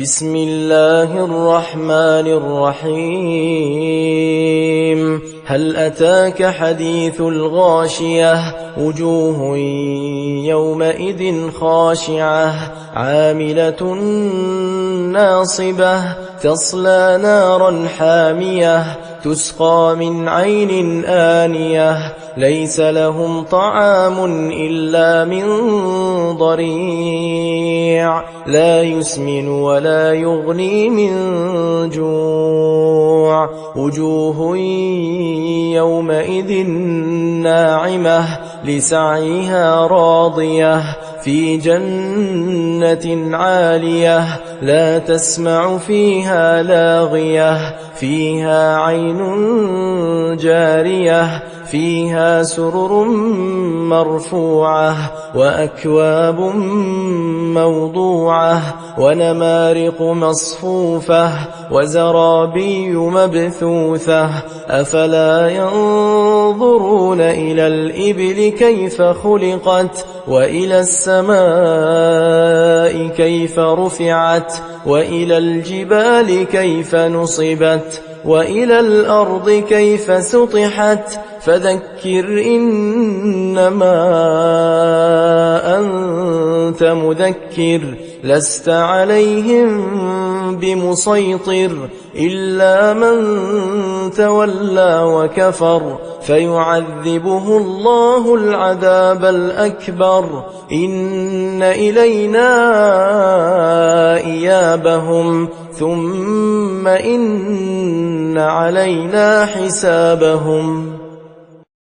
بسم الله الرحمن الرحيم هل أتاك حديث الغاشية وجوه يومئذ خاشعة عاملة ناصبة تصلى نارا حامية تسقى من عين آنية ليس لهم طعام إلا من ضريع لا يسمن ولا يغني من جوع وجوه يومئذ ناعمة لسعيها راضية في جنة عالية لا تسمع فيها لاغية فيها عين جارية فيها سرر مرفوعة وأكواب موضوعة ونمارق مصفوفة وزرابي مبثوثة أفلا ينظرون إلى الإبل كيف خلقت وإلى السماء كيف رفعت وإلى الجبال كيف نصبت وإلى الأرض كيف سطحت فذكر إنما أنت مذكر لست عليهم بمسيطر إلا من تولى وكفر فيعذبه الله العذاب الأكبر إن إلينا إيابهم ثم إن علينا حسابهم